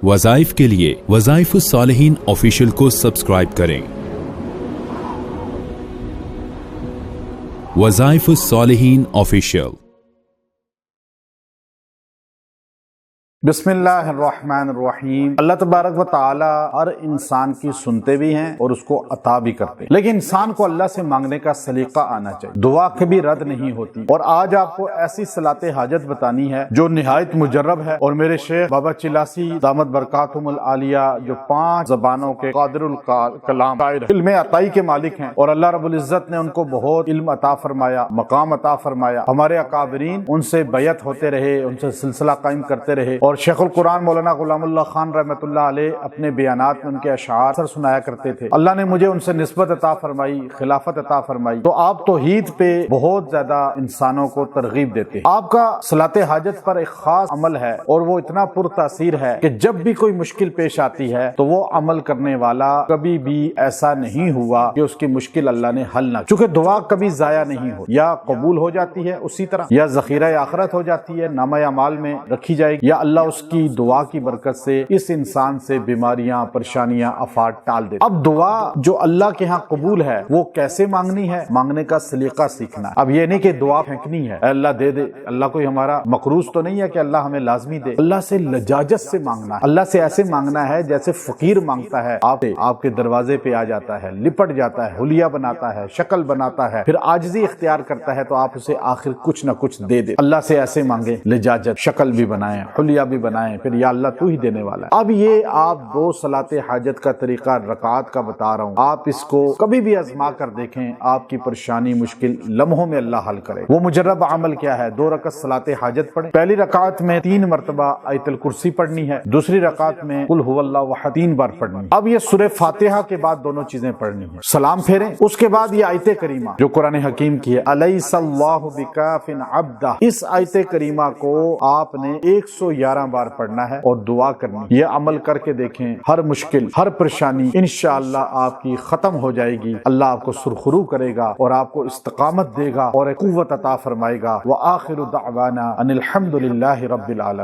وظائف کے لیے وظائف الصالحین آفیشیل کو سبسکرائب کریں۔ وظائف الصالحین آفیشیل۔ بسم اللہ الرحمن الرحیم۔ اللہ تبارک و تعالی ہر انسان کی سنتے بھی ہیں اور اس کو عطا بھی کرتے ہیں، لیکن انسان کو اللہ سے مانگنے کا سلیقہ آنا چاہیے۔ دعا کبھی رد نہیں ہوتی، اور آج آپ کو ایسی صلاۃ حاجت بتانی ہے جو نہایت مجرب ہے، اور میرے شیخ بابا چلاسی دامت برکاتہم العالیہ جو 5 زبانوں کے قادر الکلام شاعر ہیں، علم عطائی کے مالک ہیں، اور اللہ رب العزت نے ان کو بہت علم عطا فرمایا، مقام عطا فرمایا۔ ہمارے اکابرین ان سے بیعت ہوتے رہے، ان سے سلسلہ قائم کرتے رہے، اور شیخ القرآن مولانا غلام اللہ خان رحمۃ اللہ علیہ اپنے بیانات میں ان کے اشعار سر سنایا کرتے تھے۔ اللہ نے مجھے ان سے نسبت عطا فرمائی، خلافت عطا فرمائی، تو آپ توحید پہ بہت زیادہ انسانوں کو ترغیب دیتے ہیں۔ آپ کا صلاۃ حاجت پر ایک خاص عمل ہے، اور وہ اتنا پر تاثیر ہے کہ جب بھی کوئی مشکل پیش آتی ہے تو وہ عمل کرنے والا کبھی بھی ایسا نہیں ہوا کہ اس کی مشکل اللہ نے حل نہ کی، چونکہ دعا کبھی ضائع نہیں ہو، یا قبول ہو جاتی ہے اسی طرح، یا ذخیرہ آخرت ہو جاتی ہے، نامہ اعمال میں رکھی جائے گی، یا اللہ اس کی دعا کی برکت سے اس انسان سے بیماریاں، پریشانیاں، آفات ٹال دے۔ اب دعا جو اللہ کے ہاں قبول ہے وہ کیسے مانگنی ہے، مانگنے کا سلیقہ سیکھنا ہے۔ اب یہ نہیں کہ دعا پھینکنی ہے، اے اللہ دے دے، اللہ کوئی ہمارا مقروض تو نہیں ہے کہ اللہ ہمیں لازمی دے۔ اللہ سے لجاجت سے مانگنا ہے، اللہ سے ایسے مانگنا ہے جیسے فقیر مانگتا ہے، آپ کے دروازے پہ آ جاتا ہے، لپٹ جاتا ہے، حلیہ بناتا ہے، شکل بناتا ہے، پھر عاجزی اختیار کرتا ہے تو آپ اسے آخر کچھ نہ کچھ دے دے۔ اللہ سے ایسے مانگے، لجاجت، شکل بھی بنائیں، حلیہ بھی بنائیں، پھر یا اللہ تو ہی دینے والا ہے۔ اب یہ آپ 2 صلاۃ حاجت کا طریقہ رکعات کا بتا رہا ہوں، آپ اس کو کبھی بھی آزما کر دیکھیں، آپ کی پریشانی مشکل لمحوں میں اللہ حل کرے۔ وہ مجرب عمل کیا ہے؟ 2 رکعت صلاۃ حاجت پڑھیں۔ پہلی رکعت میں 3 مرتبہ آیت الکرسی پڑھنی ہے، دوسری رکعت میں قل هو اللہ احد 3 بار پڑھنی ہے۔ اب یہ سورہ فاتحہ کے بعد دونوں چیزیں پڑھنی ہیں، سلام پھیریں، اس کے بعد یہ آیت کریمہ جو قرآن حکیم کی ہے، الیس اللہ بکاف عبدہ، اس آیت کریمہ کو آپ نے 111 بار پڑھنا ہے اور دعا کرنی۔ یہ عمل کر کے دیکھیں، ہر مشکل، ہر پریشانی انشاءاللہ آپ کی ختم ہو جائے گی۔ اللہ آپ کو سرخرو کرے گا اور آپ کو استقامت دے گا اور ایک قوت عطا فرمائے گا۔ وآخر دعوانا ان الحمد للہ رب العالمین۔